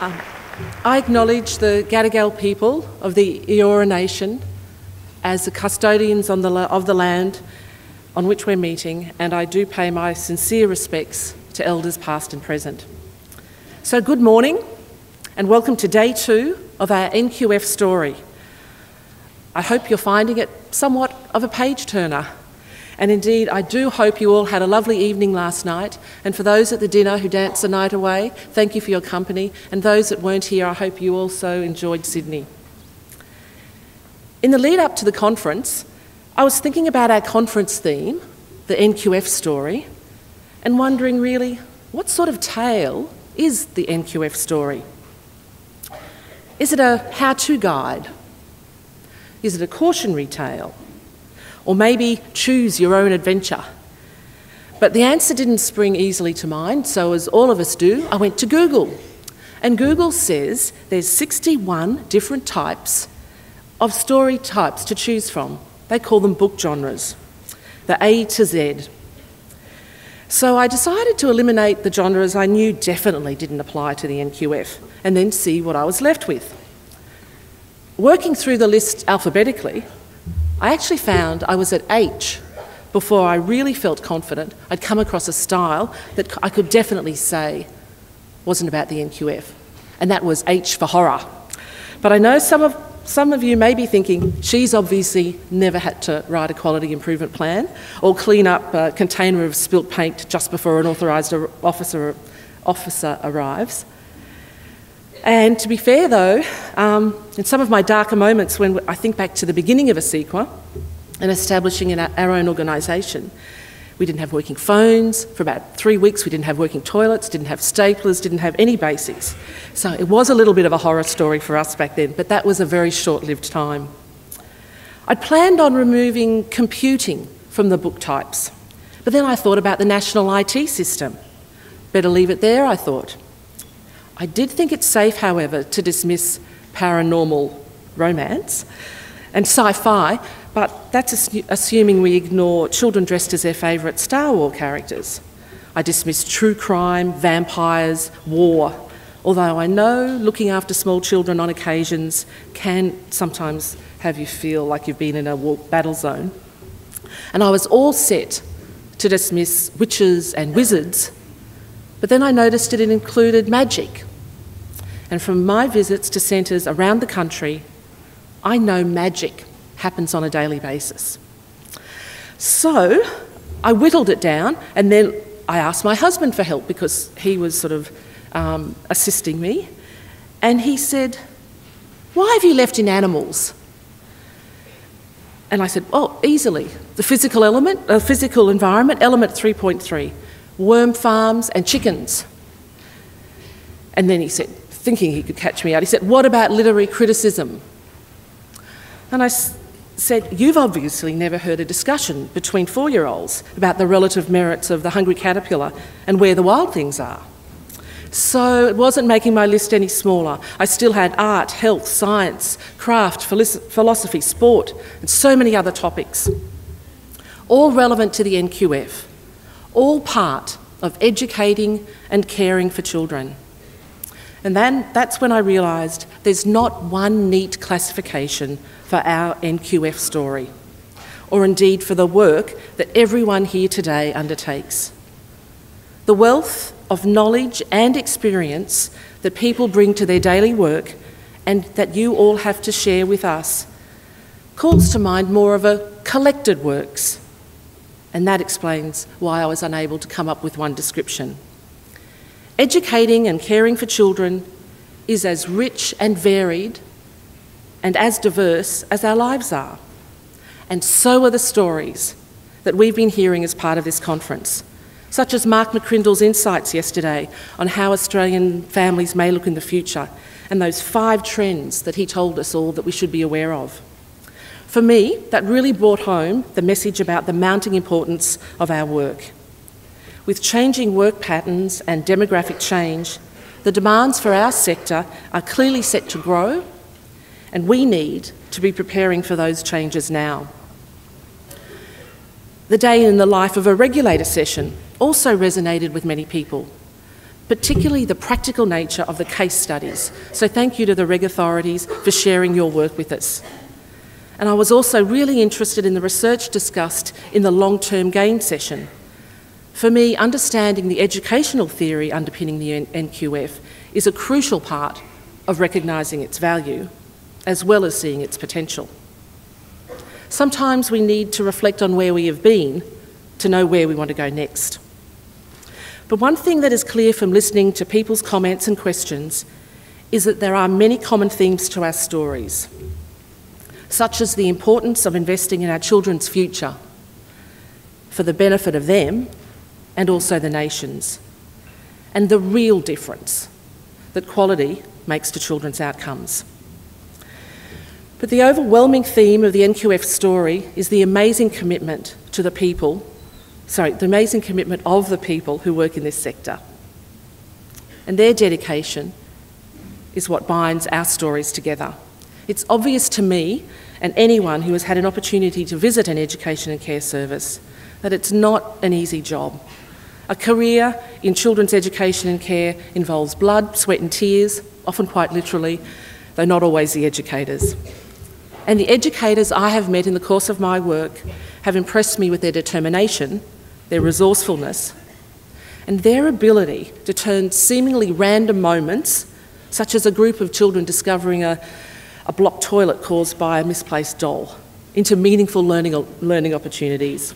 I acknowledge the Gadigal people of the Eora Nation as the custodians of the land on which we're meeting, and I do pay my sincere respects to elders past and present. So good morning and welcome to day 2 of our NQF story. I hope you're finding it somewhat of a page-turner. And indeed, I do hope you all had a lovely evening last night. And for those at the dinner who danced the night away, thank you for your company. And those that weren't here, I hope you also enjoyed Sydney. In the lead up to the conference, I was thinking about our conference theme, the NQF story, and wondering really, what sort of tale is the NQF story? Is it a how-to guide? Is it a cautionary tale? Or maybe choose your own adventure? But the answer didn't spring easily to mind, so as all of us do, I went to Google. And Google says there's 61 different types of story types to choose from. They call them book genres, the A to Z. So I decided to eliminate the genres I knew definitely didn't apply to the NQF, and then see what I was left with. Working through the list alphabetically, I actually found I was at H before I really felt confident I'd come across a style that I could definitely say wasn't about the NQF, and that was H for horror. But I know some of you may be thinking, she's obviously never had to write a quality improvement plan or clean up a container of spilt paint just before an authorised officer arrives. And to be fair though, in some of my darker moments when I think back to the beginning of ACECQA and establishing our own organisation, we didn't have working phones. For about 3 weeks we didn't have working toilets, didn't have staplers, didn't have any basics. So it was a little bit of a horror story for us back then, but that was a very short-lived time. I'd planned on removing computing from the book types, but then I thought about the national IT system. Better leave it there, I thought. I did think it's safe, however, to dismiss paranormal romance and sci-fi, but that's assuming we ignore children dressed as their favourite Star Wars characters. I dismissed true crime, vampires, war, although I know looking after small children on occasions can sometimes have you feel like you've been in a battle zone. And I was all set to dismiss witches and wizards, but then I noticed it included magic. And from my visits to centres around the country, I know magic happens on a daily basis. So I whittled it down, and then I asked my husband for help because he was sort of assisting me. And he said, "Why have you left in animals?" And I said, "Oh, easily. The physical environment, element 3.3, worm farms and chickens." And then he said, thinking he could catch me out, he said, "What about literary criticism?" And I said, "You've obviously never heard a discussion between 4-year-olds about the relative merits of the hungry caterpillar and where the wild things are." So it wasn't making my list any smaller. I still had art, health, science, craft, philosophy, sport, and so many other topics, all relevant to the NQF, all part of educating and caring for children. And then that's when I realised there's not one neat classification for our NQF story, or indeed for the work that everyone here today undertakes. The wealth of knowledge and experience that people bring to their daily work and that you all have to share with us calls to mind more of a collected works, and that explains why I was unable to come up with one description. Educating and caring for children is as rich and varied and as diverse as our lives are. And so are the stories that we've been hearing as part of this conference, such as Mark McCrindle's insights yesterday on how Australian families may look in the future, and those 5 trends that he told us all that we should be aware of. For me, that really brought home the message about the mounting importance of our work. With changing work patterns and demographic change, the demands for our sector are clearly set to grow, and we need to be preparing for those changes now. The day in the life of a regulator session also resonated with many people. particularly the practical nature of the case studies. So thank you to the reg authorities for sharing your work with us. And I was also really interested in the research discussed in the long-term gain session. For me, understanding the educational theory underpinning the NQF is a crucial part of recognising its value, as well as seeing its potential. Sometimes we need to reflect on where we have been to know where we want to go next. But one thing that is clear from listening to people's comments and questions is that there are many common themes to our stories, such as the importance of investing in our children's future for the benefit of them and also the nation's, and the real difference that quality makes to children's outcomes. But the overwhelming theme of the NQF story is the amazing commitment to the people, the amazing commitment of the people who work in this sector. And their dedication is what binds our stories together. It's obvious to me and anyone who has had an opportunity to visit an education and care service that it's not an easy job. A career in children's education and care involves blood, sweat and tears, often quite literally, though not always the educators. And the educators I have met in the course of my work have impressed me with their determination, their resourcefulness, and their ability to turn seemingly random moments, such as a group of children discovering a blocked toilet caused by a misplaced doll, into meaningful learning opportunities.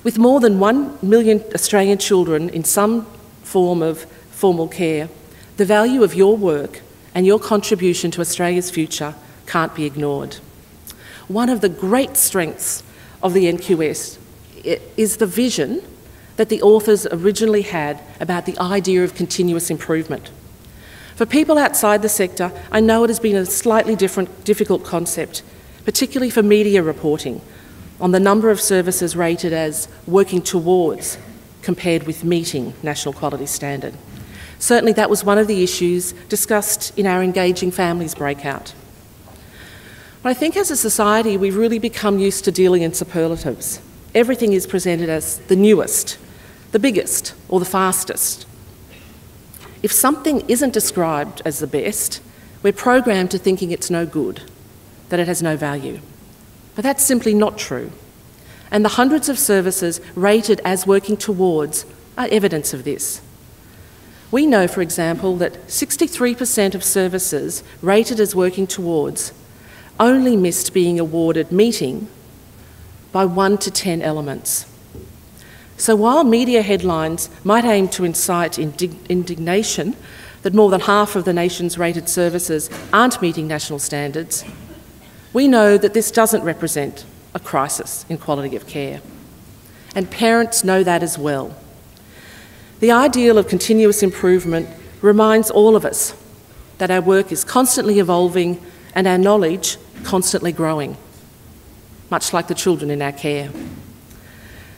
With more than 1 million Australian children in some form of formal care, the value of your work and your contribution to Australia's future can't be ignored. One of the great strengths of the NQS is the vision that the authors originally had about the idea of continuous improvement. For people outside the sector, I know it has been a slightly difficult concept, particularly for media reporting, on the number of services rated as working towards compared with meeting national quality standard. Certainly that was one of the issues discussed in our Engaging Families breakout. But I think as a society we've really become used to dealing in superlatives. Everything is presented as the newest, the biggest, or the fastest. If something isn't described as the best, we're programmed to thinking it's no good, that it has no value. But that's simply not true. And the hundreds of services rated as working towards are evidence of this. We know, for example, that 63% of services rated as working towards only missed being awarded meeting by 1 to 10 elements. So while media headlines might aim to incite indignation that more than half of the nation's rated services aren't meeting national standards, we know that this doesn't represent a crisis in quality of care. And parents know that as well. The ideal of continuous improvement reminds all of us that our work is constantly evolving and our knowledge constantly growing, much like the children in our care.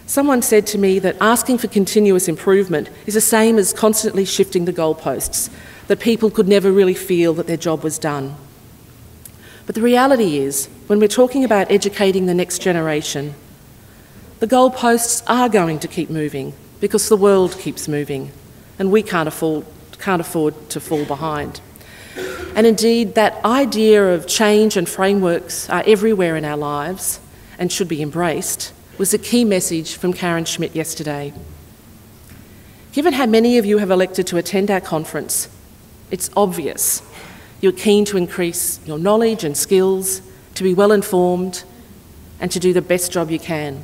Someone said to me that asking for continuous improvement is the same as constantly shifting the goalposts, that people could never really feel that their job was done. But the reality is, when we're talking about educating the next generation, the goalposts are going to keep moving because the world keeps moving and we can't afford to fall behind. And indeed, that idea of change and frameworks are everywhere in our lives and should be embraced was a key message from Karen Schmidt yesterday. Given how many of you have elected to attend our conference, it's obvious you're keen to increase your knowledge and skills, to be well informed and to do the best job you can.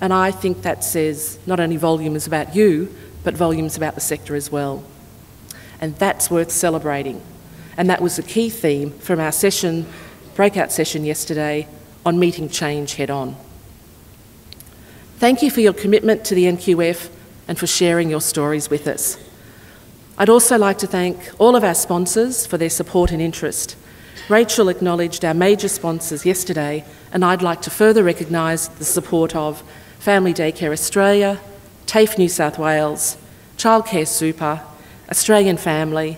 And I think that says not only volumes about you, but volumes about the sector as well. And that's worth celebrating. And that was the key theme from our breakout session yesterday on meeting change head on. Thank you for your commitment to the NQF and for sharing your stories with us. I'd also like to thank all of our sponsors for their support and interest. Rachel acknowledged our major sponsors yesterday, and I'd like to further recognise the support of Family Daycare Australia, TAFE New South Wales, Childcare Super, Australian Family,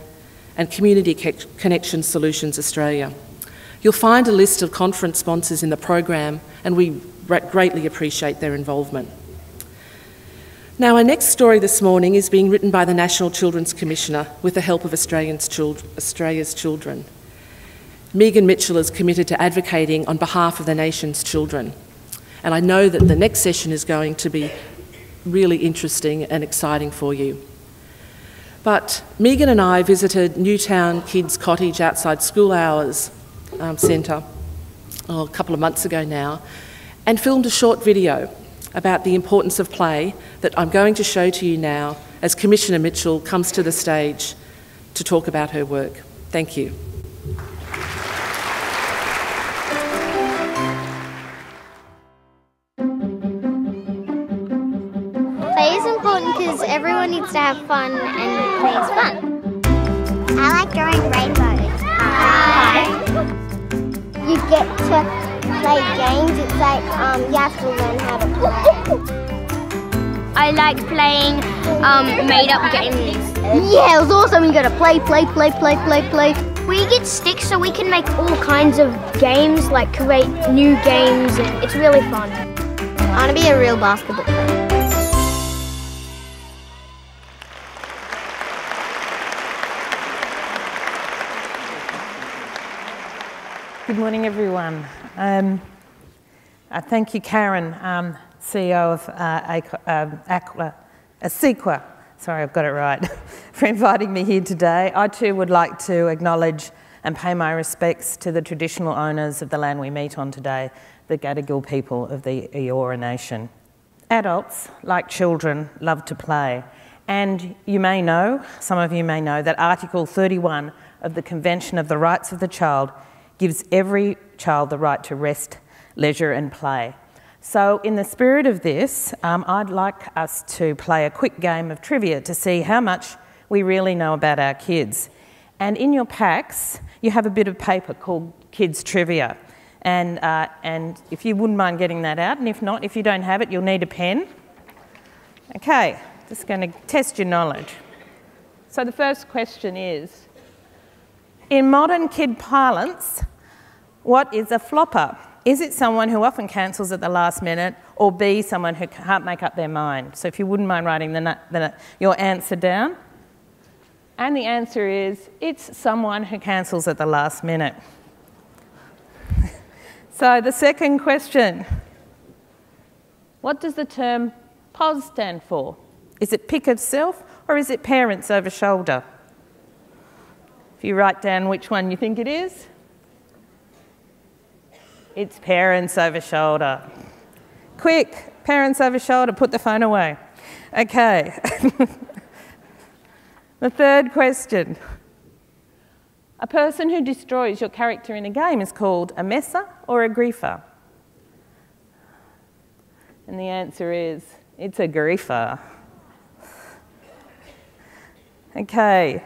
and Community Connection Solutions Australia. You'll find a list of conference sponsors in the program, and we greatly appreciate their involvement. Now, our next story this morning is being written by the National Children's Commissioner with the help of Australia's children. Megan Mitchell is committed to advocating on behalf of the nation's children. And I know that the next session is going to be really interesting and exciting for you. But Megan and I visited Newtown Kids Cottage outside school hours centre a couple of months ago now and filmed a short video about the importance of play that I'm going to show to you now as Commissioner Mitchell comes to the stage to talk about her work. Thank you. Play is important because everyone needs to have fun and play is fun. I like drawing rainbows. You get to play games. It's like you have to learn how to play. I like playing made-up games. Yeah, it was awesome. You gotta play. We get sticks so we can make all kinds of games, like create new games, and it's really fun. I want to be a real basketball player. Good morning, everyone. Thank you, Karen, CEO of ACECQA, sorry, I've got it right, for inviting me here today. I too would like to acknowledge and pay my respects to the traditional owners of the land we meet on today, the Gadigal people of the Eora Nation. Adults, like children, love to play. And you may know, some of you may know, that Article 31 of the Convention of the Rights of the Child gives every child the right to rest, leisure and play. So in the spirit of this, I'd like us to play a quick game of trivia to see how much we really know about our kids. And in your packs, you have a bit of paper called Kids Trivia. And if you wouldn't mind getting that out, and if not, if you don't have it, you'll need a pen. Okay, just going to test your knowledge. So the first question is, in modern kid parlance, what is a flopper? Is it someone who often cancels at the last minute, or B, someone who can't make up their mind? So if you wouldn't mind writing your answer down. And the answer is, it's someone who cancels at the last minute. So the second question, what does the term POS stand for? Is it pick of self, or is it parents over shoulder? If you write down which one you think it is, it's parents over shoulder. Quick, parents over shoulder, put the phone away. Okay. The third question. A person who destroys your character in a game is called a messer or a griefer? And the answer is, it's a griefer. Okay.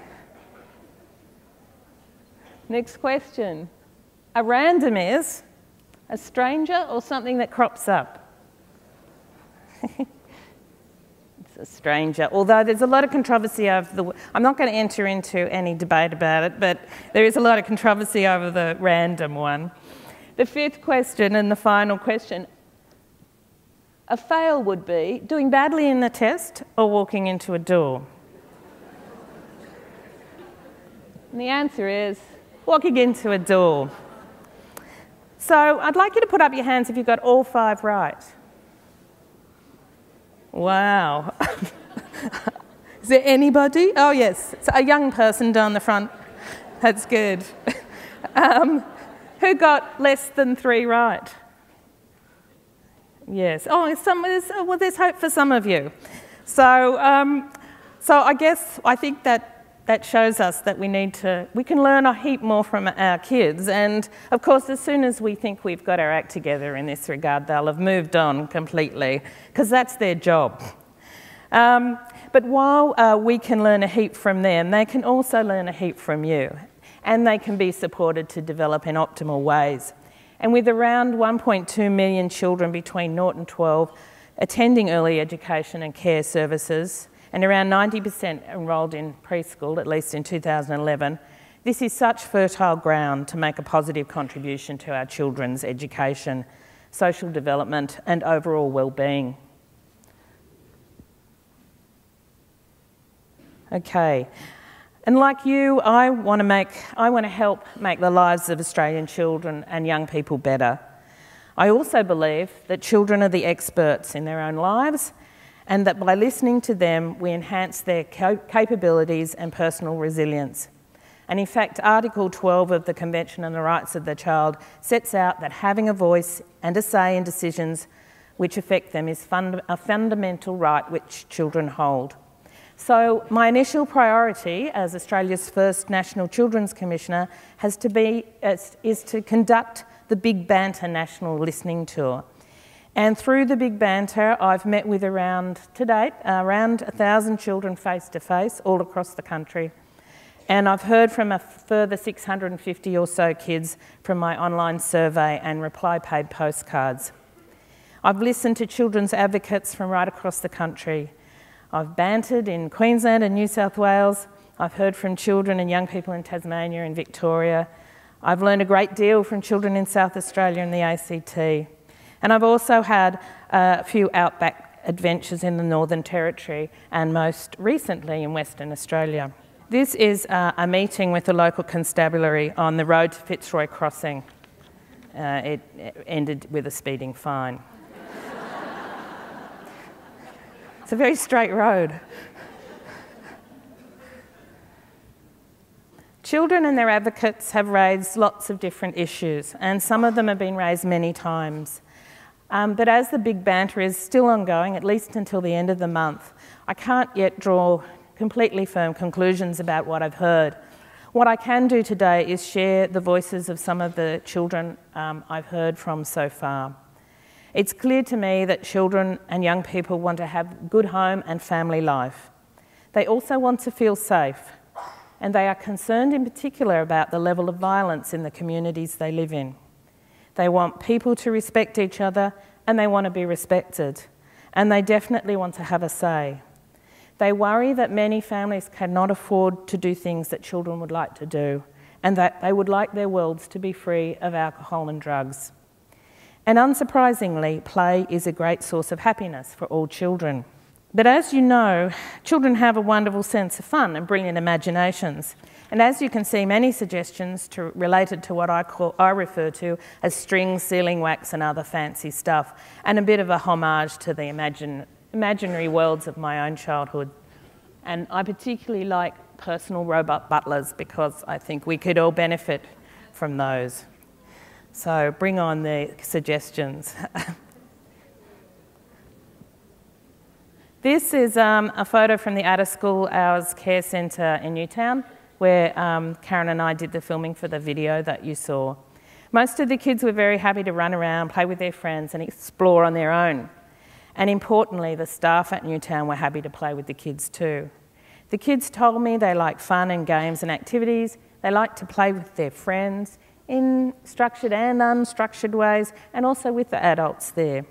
Next question. A random is a stranger or something that crops up? It's a stranger, although there's a lot of controversy over the... I'm not going to enter into any debate about it, but there is a lot of controversy over the random one. The fifth question and the final question. A fail would be doing badly in the test or walking into a door? And the answer is walking into a door. So I'd like you to put up your hands if you've got all 5 right. Wow. Is there anybody? Oh yes, so a young person down the front. That's good. Who got less than 3 right? Yes. Oh, there's hope for some of you. So I think that shows us that we can learn a heap more from our kids. And of course, as soon as we think we've got our act together in this regard, they'll have moved on completely, because that's their job. But while we can learn a heap from them, they can also learn a heap from you. And they can be supported to develop in optimal ways. And with around 1.2 million children between 0 and 12 attending early education and care services, and around 90% enrolled in preschool, at least in 2011, this is such fertile ground to make a positive contribution to our children's education, social development and overall well-being. Okay. And like you, I want to help make the lives of Australian children and young people better. I also believe that children are the experts in their own lives, and that by listening to them, we enhance their capabilities and personal resilience. And in fact, Article 12 of the Convention on the Rights of the Child sets out that having a voice and a say in decisions which affect them is a fundamental right which children hold. So my initial priority as Australia's first National Children's Commissioner is to conduct the Big Banter National Listening Tour. And through the Big Banter, I've met with around 1,000 children face to face all across the country. And I've heard from a further 650 or so kids from my online survey and reply paid postcards. I've listened to children's advocates from right across the country. I've bantered in Queensland and New South Wales. I've heard from children and young people in Tasmania and Victoria. I've learned a great deal from children in South Australia and the ACT. And I've also had a few outback adventures in the Northern Territory and most recently in Western Australia. This is a meeting with the local constabulary on the road to Fitzroy Crossing. It ended with a speeding fine. It's a very straight road. Children and their advocates have raised lots of different issues, and some of them have been raised many times. But as the Big Banter is still ongoing, at least until the end of the month, I can't yet draw completely firm conclusions about what I've heard. What I can do today is share the voices of some of the children I've heard from so far. It's clear to me that children and young people want to have good home and family life. They also want to feel safe, and they are concerned in particular about the level of violence in the communities they live in. They want people to respect each other, and they want to be respected, and they definitely want to have a say. They worry that many families cannot afford to do things that children would like to do, and that they would like their worlds to be free of alcohol and drugs. And unsurprisingly, play is a great source of happiness for all children. But as you know, children have a wonderful sense of fun and brilliant imaginations. And as you can see, many suggestions related to what I refer to as strings, sealing wax and other fancy stuff, and a bit of a homage to the imaginary worlds of my own childhood. And I particularly like personal robot butlers because I think we could all benefit from those. So bring on the suggestions. This is a photo from the out-of-school hours care centre in Newtown, where Karen and I did the filming for the video that you saw. Most of the kids were very happy to run around, play with their friends and explore on their own. And importantly, the staff at Newtown were happy to play with the kids too. The kids told me they like fun and games and activities. They like to play with their friends in structured and unstructured ways, and also with the adults there.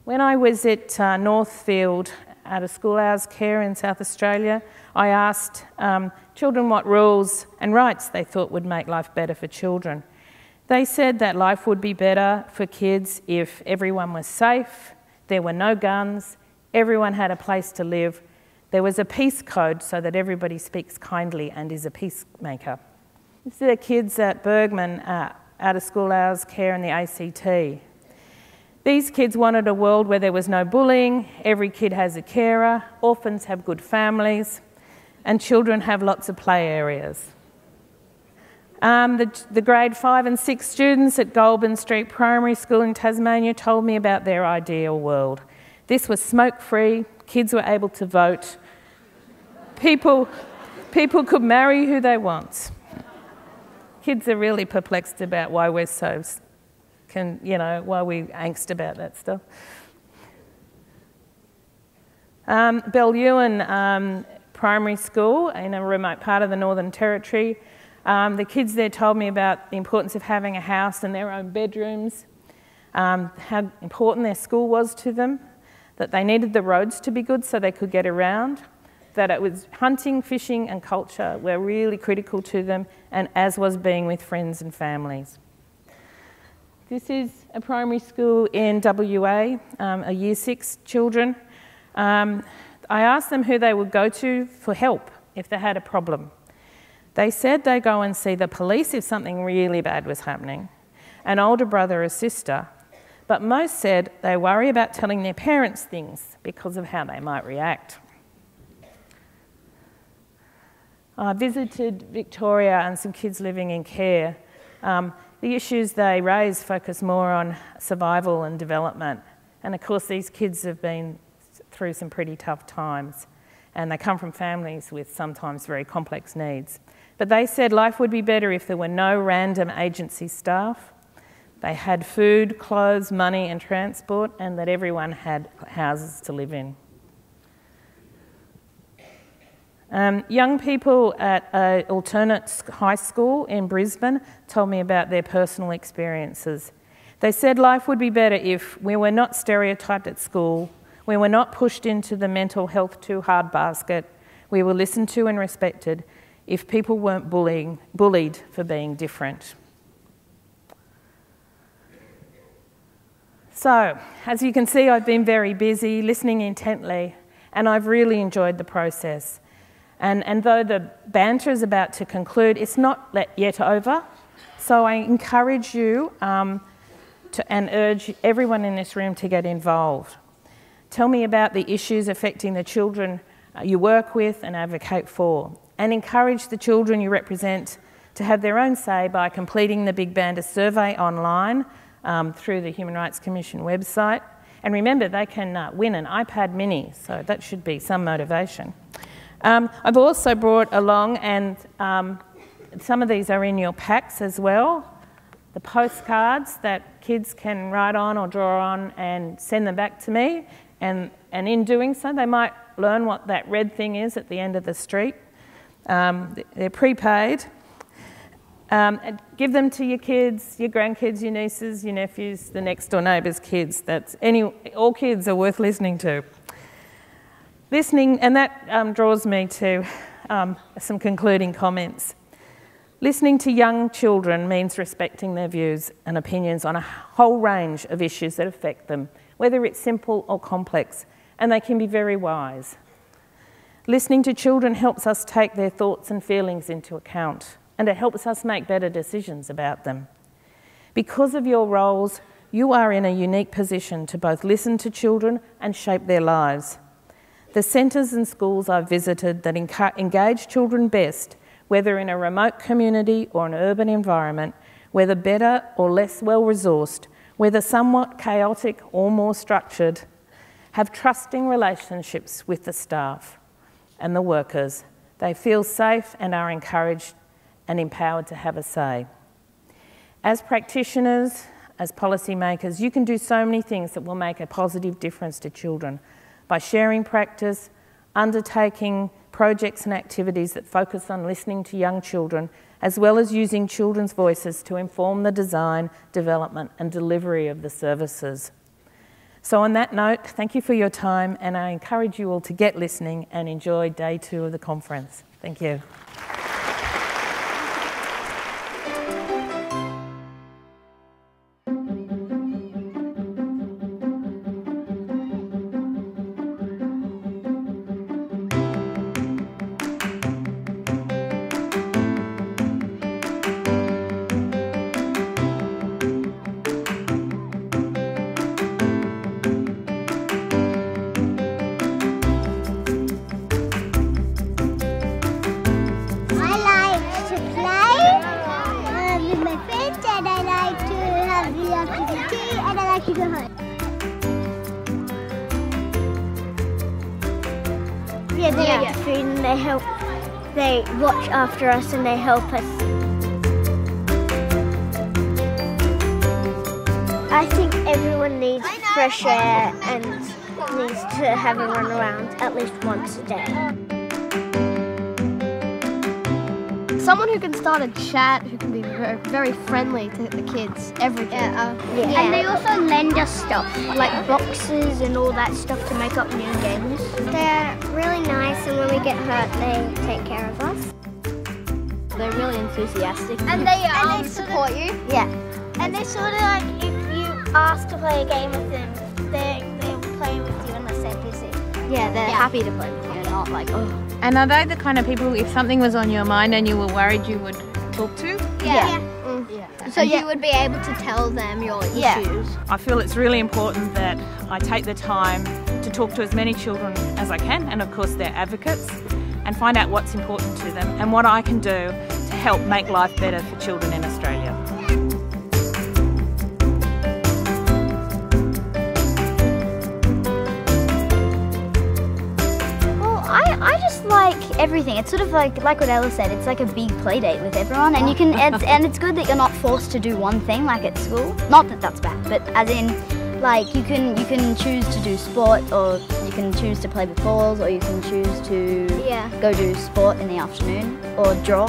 When I was at Northfield out of school hours care in South Australia, I asked children what rules and rights they thought would make life better for children. They said that life would be better for kids if everyone was safe, there were no guns, everyone had a place to live, there was a peace code so that everybody speaks kindly and is a peacemaker. This is the kids at Burgmann out of school hours care in the ACT. These kids wanted a world where there was no bullying, every kid has a carer, orphans have good families, and children have lots of play areas. The grade 5 and 6 students at Goulbum Street Primary School in Tasmania told me about their ideal world. This was smoke-free, kids were able to vote, people could marry who they want. Kids are really perplexed about why we're so, why we're angst about that stuff. Belyuen Primary School in a remote part of the Northern Territory. The kids there told me about the importance of having a house and their own bedrooms, how important their school was to them, that they needed the roads to be good so they could get around, that it was hunting, fishing and culture were really critical to them, and as was being with friends and families. This is a primary school in WA, a Year 6 children. I asked them who they would go to for help if they had a problem. They said they go and see the police if something really bad was happening, an older brother or sister, but most said they worry about telling their parents things because of how they might react. I visited Victoria and some kids living in care. The issues they raise focus more on survival and development. And of course, these kids have been through some pretty tough times, and they come from families with sometimes very complex needs. But they said life would be better if there were no random agency staff. They had food, clothes, money and transport, and that everyone had houses to live in. Young people at an alternate high school in Brisbane told me about their personal experiences. They said life would be better if we were not stereotyped at school, we were not pushed into the mental health too hard basket, we were listened to and respected, if people weren't bullied for being different. So, as you can see, I've been very busy, listening intently, and I've really enjoyed the process. And though the banter is about to conclude, it's not yet over. So I encourage you and urge everyone in this room to get involved. Tell me about the issues affecting the children you work with and advocate for. And encourage the children you represent to have their own say by completing the Big Bander survey online through the Human Rights Commission website. And remember, they can win an iPad mini, so that should be some motivation. I've also brought along, and some of these are in your packs as well, the postcards that kids can write on or draw on and send them back to me. And in doing so, they might learn what that red thing is at the end of the street. They're prepaid. Give them to your kids, your grandkids, your nieces, your nephews, the next door neighbours' kids. All kids are worth listening to. Listening, and that draws me to some concluding comments. Listening to young children means respecting their views and opinions on a whole range of issues that affect them, whether it's simple or complex, and they can be very wise. Listening to children helps us take their thoughts and feelings into account, and it helps us make better decisions about them. Because of your roles, you are in a unique position to both listen to children and shape their lives. The centres and schools I've visited that engage children best, whether in a remote community or an urban environment, whether better or less well-resourced, whether somewhat chaotic or more structured, have trusting relationships with the staff and the workers. They feel safe and are encouraged and empowered to have a say. As practitioners, as policymakers, you can do so many things that will make a positive difference to children by sharing practice, undertaking projects and activities that focus on listening to young children, as well as using children's voices to inform the design, development and delivery of the services. So on that note, thank you for your time, and I encourage you all to get listening and enjoy day 2 of the conference. Thank you. Yeah, they get food and they watch after us and they help us. I think everyone needs fresh air and needs to have a run around at least once a day. Someone who can start a chat, who can be very friendly to the kids, every kid. Yeah. And they also lend us stuff, like boxes and all that stuff to make up new games. They're really nice, and when we get hurt, they take care of us. They're really enthusiastic. And they support you. Yeah. And they sort of like, if you ask to play a game with them, they'll play with you unless they're busy. Yeah, they're happy to play with you, not like, oh. And are they the kind of people, if something was on your mind and you were worried, you would talk to? Yeah. So you would be able to tell them your issues. I feel it's really important that I take the time to talk to as many children as I can, and of course their advocates, and find out what's important to them and what I can do to help make life better for children in Australia. I just like everything. It's sort of like what Ella said, it's like a big play date with everyone, and you can and it's good that you're not forced to do one thing like at school. Not that that's bad, but as in like you can choose to do sport, or you can choose to play with balls, or you can choose to go do sport in the afternoon or draw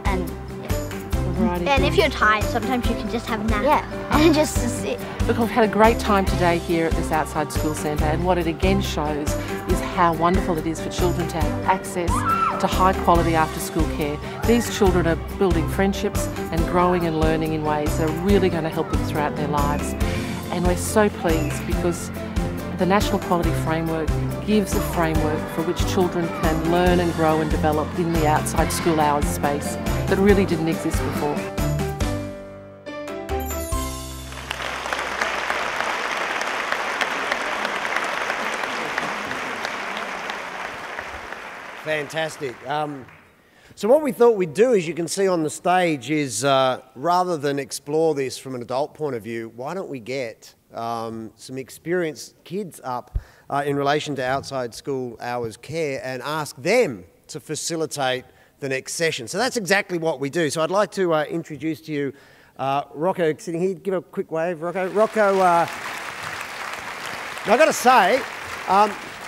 And if you're tired, sometimes you can just have a nap. Yeah, and just sit. Look, I've had a great time today here at this outside school centre, and what it again shows is how wonderful it is for children to have access to high quality after school care. These children are building friendships and growing and learning in ways that are really going to help them throughout their lives. And we're so pleased because the National Quality Framework gives a framework for which children can learn and grow and develop in the outside school hours space that really didn't exist before. Fantastic. So what we thought we'd do, as you can see on the stage, is rather than explore this from an adult point of view, why don't we get some experienced kids up in relation to outside school hours care and ask them to facilitate the next session. So that's exactly what we do. So I'd like to introduce to you Rocco sitting here. Give a quick wave, Rocco. Rocco, now I've got to say,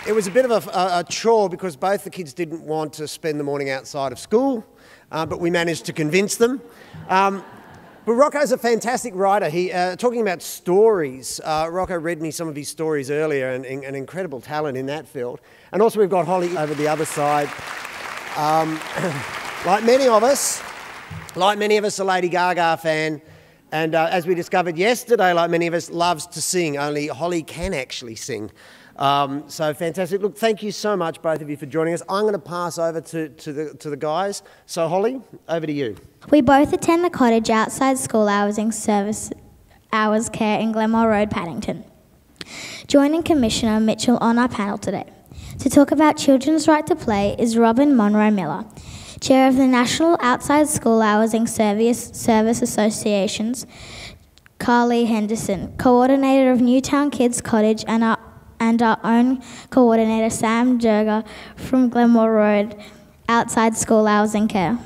it was a bit of a chore because both the kids didn't want to spend the morning outside of school, but we managed to convince them. But Rocco's a fantastic writer. He, talking about stories, Rocco read me some of his stories earlier, and an incredible talent in that field. And also we've got Holly over the other side. Like many of us, a Lady Gaga fan, and as we discovered yesterday, like many of us, loves to sing. Only Holly can actually sing. So fantastic. Look, thank you so much, both of you, for joining us. I'm going to pass over to the guys. So Holly, over to you. We both attend the cottage outside school housing service hours care in Glenmore Road, Paddington. Joining Commissioner Mitchell on our panel today to talk about children's right to play is Robin Monroe-Miller, Chair of the National Outside School Housing Service Associations, Carly Henderson, Coordinator of Newtown Kids Cottage, and our own coordinator, Sam Jurger from Glenmore Road Outside School Housing Care.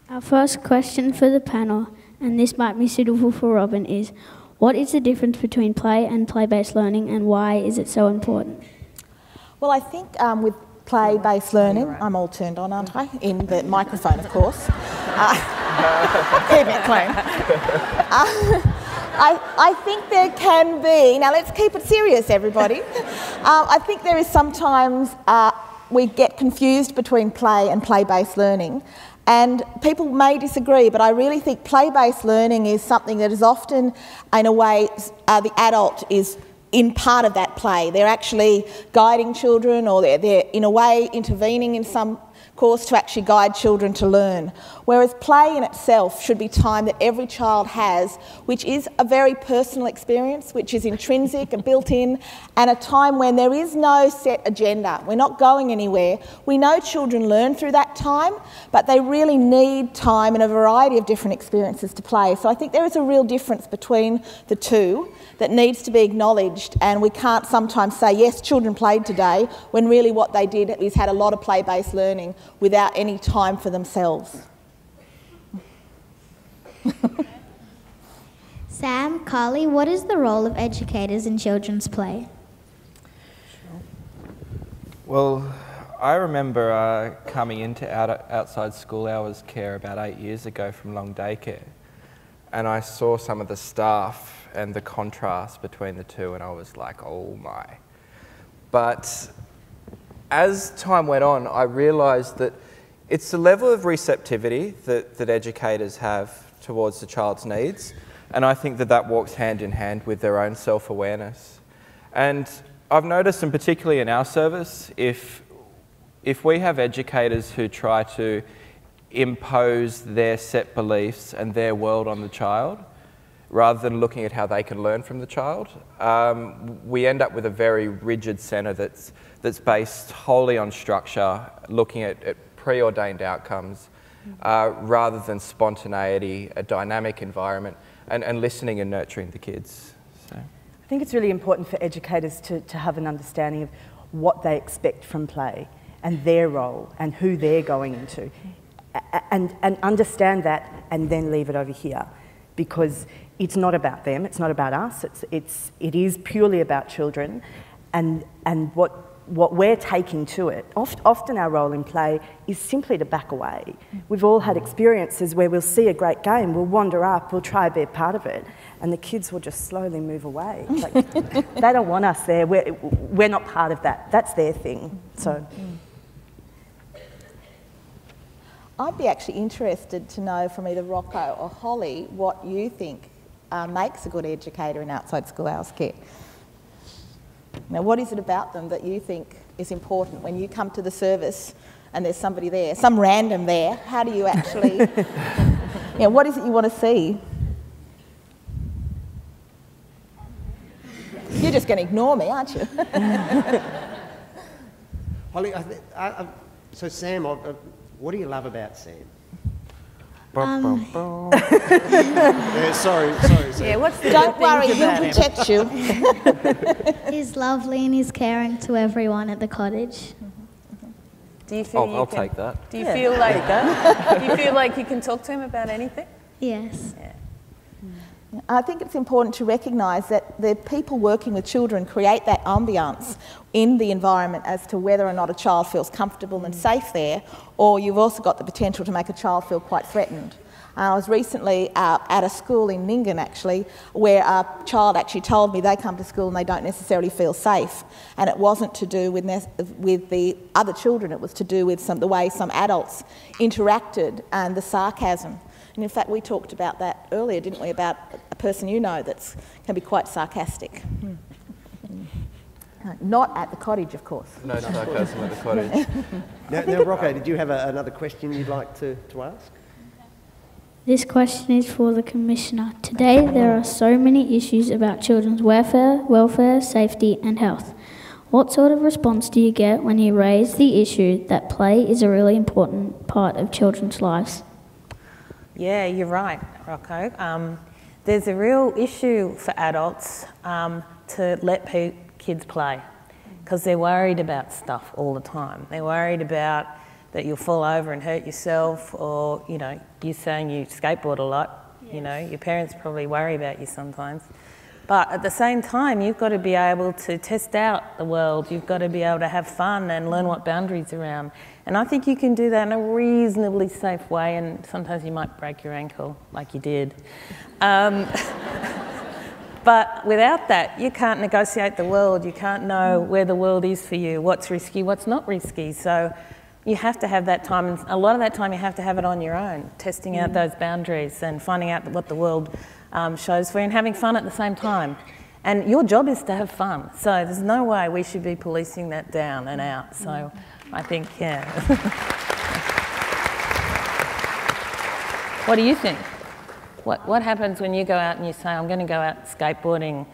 Our first question for the panel, and this might be suitable for Robin, is what is the difference between play and play-based learning, and why is it so important? Well, I think with play-based learning, I'm all turned on, aren't I? In the microphone, of course. Keep it clean. I think there can be, now let's keep it serious, everybody. I think there is sometimes we get confused between play and play-based learning. And people may disagree, but I really think play-based learning is something that is often, in a way, the adult is in part of that play. They're actually guiding children, or they're in a way intervening in some course to actually guide children to learn. Whereas play in itself should be time that every child has, which is a very personal experience, which is intrinsic and built in, and a time when there is no set agenda. We're not going anywhere. We know children learn through that time, but they really need time and a variety of different experiences to play. So I think there is a real difference between the two that needs to be acknowledged, and we can't sometimes say, yes, children played today, when really what they did is had a lot of play-based learning without any time for themselves. Sam, Carly, what is the role of educators in children's play? Well, I remember coming into outside school hours care about 8 years ago from long daycare, and I saw some of the staff and the contrast between the two, and I was like, oh my. But as time went on, I realised that it's the level of receptivity that educators have towards the child's needs, and I think that walks hand in hand with their own self-awareness. And I've noticed, and particularly in our service, if we have educators who try to impose their set beliefs and their world on the child, rather than looking at how they can learn from the child, we end up with a very rigid centre that's based wholly on structure, looking at preordained outcomes, rather than spontaneity, a dynamic environment, and listening and nurturing the kids. So. I think it's really important for educators to have an understanding of what they expect from play and their role and who they're going into, and understand that and then leave it over here, because it's not about them, it's not about us, it is purely about children, and what we're taking to it. Often our role in play is simply to back away. We've all had experiences where we'll see a great game, we'll wander up, we'll try to be a part of it, and the kids will just slowly move away. Like, they don't want us there, we're not part of that. That's their thing. So. I'd be actually interested to know from either Rocco or Holly what you think makes a good educator in outside school hours care. Now, what is it about them that you think is important when you come to the service and there's somebody there, some random there? How do you actually, what is it you want to see? You're just going to ignore me, aren't you? Holly, so Sam, what do you love about Sam? Yeah, sorry. Yeah, what's the Don't worry, he'll protect you. He's lovely and he's caring to everyone at the cottage. Do you feel I'll take that. Do you feel like you can talk to him about anything? Yes. Yeah. I think it's important to recognise that the people working with children create that ambience in the environment as to whether or not a child feels comfortable and safe there, or you've also got the potential to make a child feel quite threatened. I was recently at a school in Nyngan, actually, where a child actually told me they come to school and they don't necessarily feel safe, and it wasn't to do with the other children, it was to do with the way some adults interacted and the sarcasm. And in fact, we talked about that earlier, didn't we, about a person you know that can be quite sarcastic. Not at the cottage, of course. No sarcasm at the cottage. Now, Rocco, did you have another question you'd like to ask? This question is for the Commissioner. Today there are so many issues about children's welfare, safety and health. What sort of response do you get when you raise the issue that play is a really important part of children's lives? Yeah, you're right, Rocco. There's a real issue for adults to let kids play, because they're worried about stuff all the time. They're worried about that you'll fall over and hurt yourself, or, you're saying you skateboard a lot. Yes. Your parents probably worry about you sometimes. But at the same time, you've got to be able to test out the world. You've got to be able to have fun and learn what boundaries are around. And I think you can do that in a reasonably safe way, and sometimes you might break your ankle, like you did. But without that, you can't negotiate the world. You can't know where the world is for you, what's risky, what's not risky. So you have to have that time, and a lot of that time you have to have it on your own, testing out those boundaries and finding out what the world shows for you and having fun at the same time. And your job is to have fun. So there's no way we should be policing that down and out. So I think, yeah. What do you think? What happens when you go out and you say, I'm going to go out skateboarding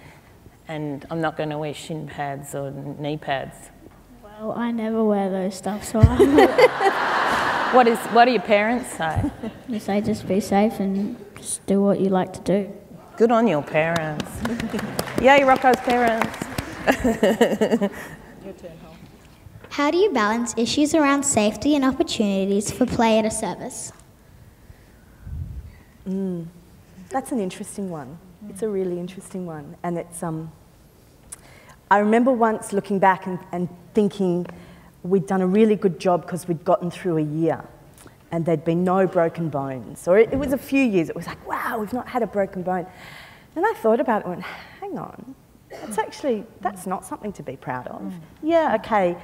and I'm not going to wear shin pads or knee pads? Well, I never wear those stuff, so What do your parents say? They say just be safe and just do what you like to do. Good on your parents. Yay, Rocco's parents. Your turn, Hol. How do you balance issues around safety and opportunities for play at a service? That's an interesting one. It's a really interesting one. And it's, I remember once looking back and thinking we'd done a really good job because we'd gotten through a year and there'd been no broken bones. Or it was a few years, it was like, wow, we've not had a broken bone. And I thought about it and went, hang on, that's not something to be proud of. Yeah, okay,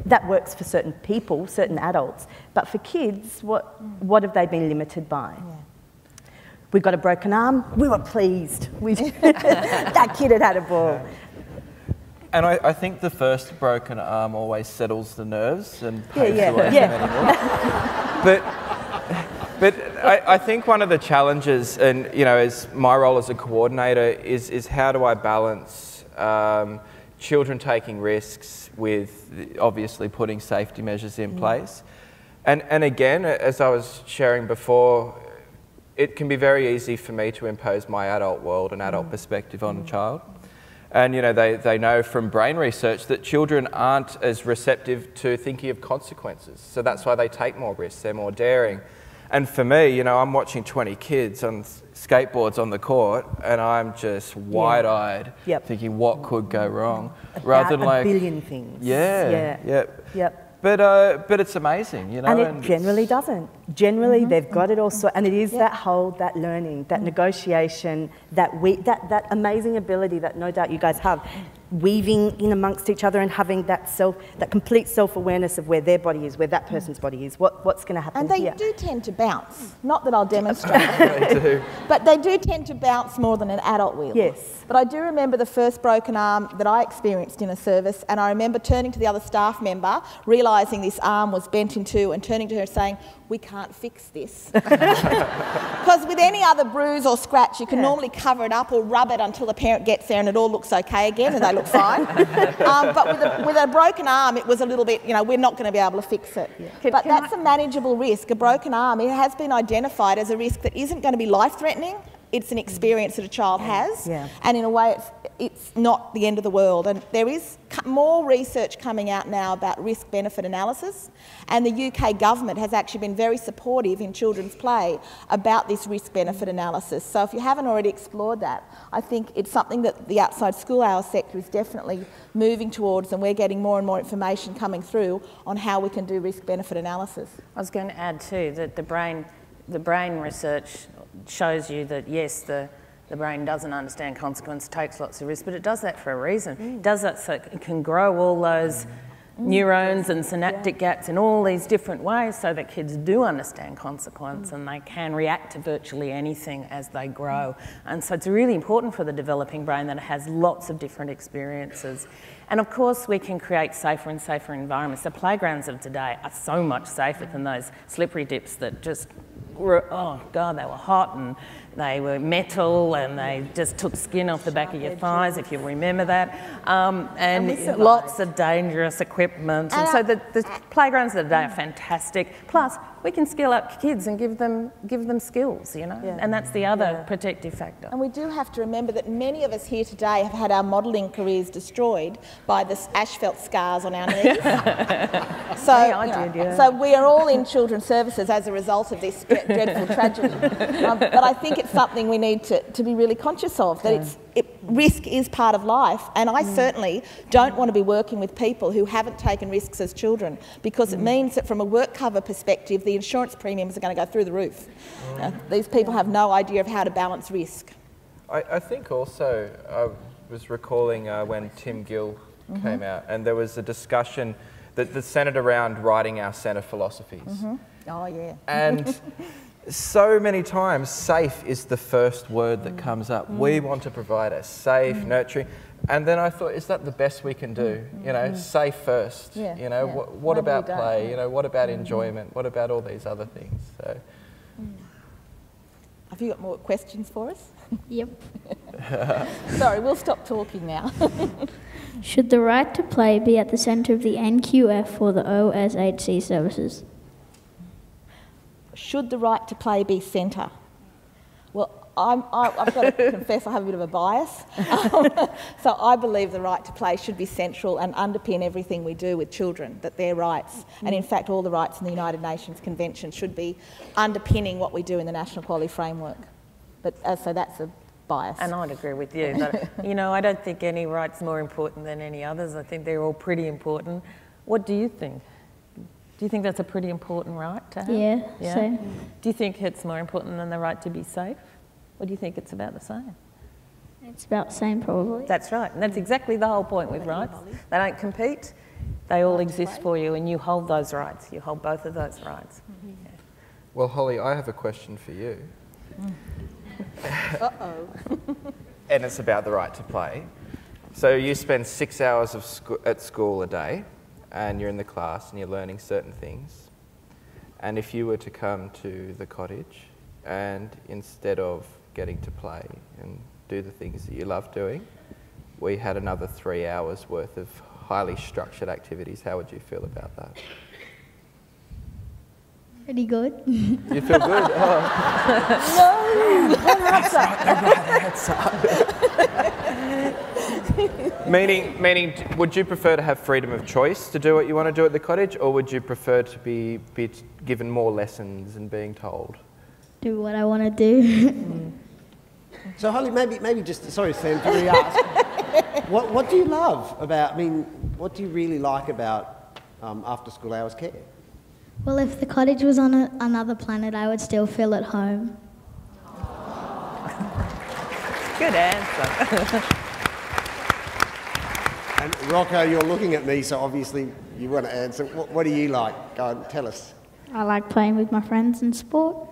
that works for certain people, certain adults, but for kids, what have they been limited by? Yeah. We got a broken arm, we were pleased. That kid had had a ball. And I think the first broken arm always settles the nerves and paves the way for many more. But I think one of the challenges, and as my role as a coordinator, is how do I balance children taking risks with obviously putting safety measures in place. And again, as I was sharing before, it can be very easy for me to impose my adult world and adult perspective on a child. And they know from brain research that children aren't as receptive to thinking of consequences. So that's why they take more risks, they're more daring. And for me, I'm watching 20 kids on skateboards on the court and I'm just wide-eyed thinking what could go wrong. Rather than a billion things. But it's amazing, And it generally doesn't. Generally, they've got it all sorted. And it is that learning, that negotiation, that amazing ability that no doubt you guys have, weaving in amongst each other and having that complete self-awareness of where their body is, where that person's body is, what's going to happen here. And they do tend to bounce. Not that I'll demonstrate. They do. But they do tend to bounce more than an adult will. Yes. But I do remember the first broken arm that I experienced in a service, and I remember turning to the other staff member, realising this arm was bent in two, and turning to her saying, "We can't fix this." Because with any other bruise or scratch, you can normally cover it up or rub it until the parent gets there and it all looks okay again and they look fine. But with a broken arm, it was a little bit, we're not going to be able to fix it. But that's a manageable risk. A broken arm, it has been identified as a risk that isn't going to be life-threatening. It's an experience that a child has, and in a way it's not the end of the world. And there is more research coming out now about risk-benefit analysis, and the UK government has actually been very supportive in children's play about this risk-benefit analysis. So if you haven't already explored that, I think it's something that the outside school hours sector is definitely moving towards, and we're getting more and more information coming through on how we can do risk-benefit analysis. I was going to add too that the brain research shows you that yes, the brain doesn't understand consequence, takes lots of risks, but it does that for a reason. It does that so it can grow all those neurons and synaptic gaps in all these different ways so that kids do understand consequence and they can react to virtually anything as they grow. And so it's really important for the developing brain that it has lots of different experiences. And of course we can create safer and safer environments. The playgrounds of today are so much safer than those slippery dips that just were, oh God, they were hot and they were metal and they just took skin off the back of your thighs, if you remember that. And lots of dangerous equipment. And so the playgrounds of today are fantastic. Plus, we can skill up kids and give them skills, and that's the other protective factor. And we do have to remember that many of us here today have had our modelling careers destroyed by the asphalt scars on our knees. So we are all in children's services as a result of this dreadful tragedy. But I think it's something we need to be really conscious of, that risk is part of life, and I certainly don't want to be working with people who haven't taken risks as children, because it means that from a work cover perspective, the insurance premiums are going to go through the roof. These people have no idea of how to balance risk. I think also, I was recalling when Tim Gill came out, and there was a discussion that centred around writing our centre philosophies. Oh yeah. And so many times, safe is the first word that comes up. We want to provide a safe, nurturing, and then I thought, is that the best we can do? Safe first. What about play? What about enjoyment? What about all these other things? So, have you got more questions for us? Yep. Sorry, we'll stop talking now. Should the right to play be at the centre of the NQF or the OSHC services? Should the right to play be centre? Well, I've got to confess I have a bit of a bias. So I believe the right to play should be central and underpin everything we do with children, that their rights, and in fact all the rights in the United Nations Convention should be underpinning what we do in the National Quality Framework. But so that's a bias. And I'd agree with you. That, I don't think any right's more important than any others. I think they're all pretty important. What do you think? Do you think that's a pretty important right to have? Yeah. So. Do you think it's more important than the right to be safe? Or do you think it's about the same? It's about the same, probably. That's right. And that's exactly the whole point with rights. They don't compete. They all exist for you, and you hold those rights. You hold both of those rights. Well, Holly, I have a question for you. Uh-oh. And it's about the right to play. So you spend 6 hours at school a day, and you're in the class and you're learning certain things. And if you were to come to the cottage and instead of getting to play and do the things that you love doing, we had another 3 hours worth of highly structured activities, how would you feel about that? Pretty good. You feel good? Oh. Meaning, would you prefer to have freedom of choice to do what you want to do at the cottage, or would you prefer to be given more lessons and being told? Do what I want to do. So Holly, maybe just, sorry Sam, to re-ask, what do you love about, what do you really like about after school hours care? Well, if the cottage was on another planet, I would still feel at home. Good answer. And Rocco, you're looking at me, so obviously you want to answer. What do you like? Go on, tell us. I like playing with my friends in sport.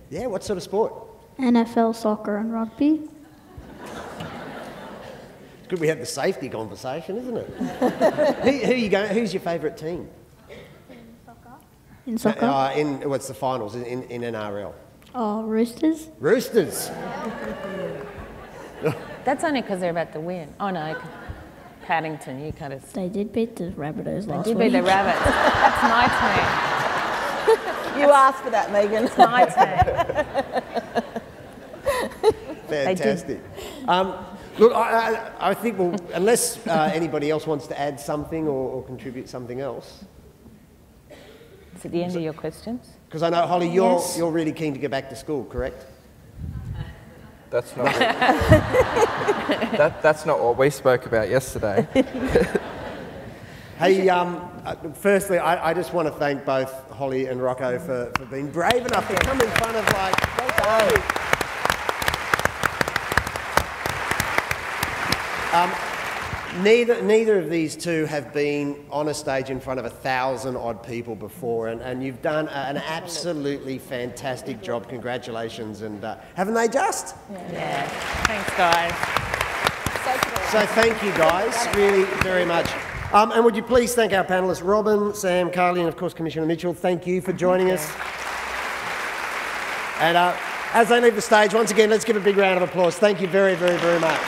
Yeah, what sort of sport? NFL, soccer and rugby. It's good we had the safety conversation, isn't it? Who's your favourite team? In soccer? What's the finals in NRL? Oh, Roosters. Roosters. That's only because they're about to win. Oh no, Paddington, you kind of... They did beat the Rabbitohs last They week. did beat the Rabbits. That's my team. You asked for that, Megan. It's my team. Fantastic. Look, I think unless anybody else wants to add something or contribute something else. Is it the end of your questions? Because I know, Holly, you're really keen to get back to school, correct? That's not that's not what we spoke about yesterday. Hey, firstly, I just want to thank both Holly and Rocco for being brave enough to come in front of Neither of these two have been on a stage in front of 1,000-odd people before, and you've done an absolutely fantastic job. Congratulations, and haven't they just? Yeah. Thanks, guys. So thank you, guys, really very much. And would you please thank our panellists, Robin, Sam, Carly, and of course Commissioner Mitchell. Thank you for joining us. And as they leave the stage, once again, let's give a big round of applause. Thank you very, very, very much.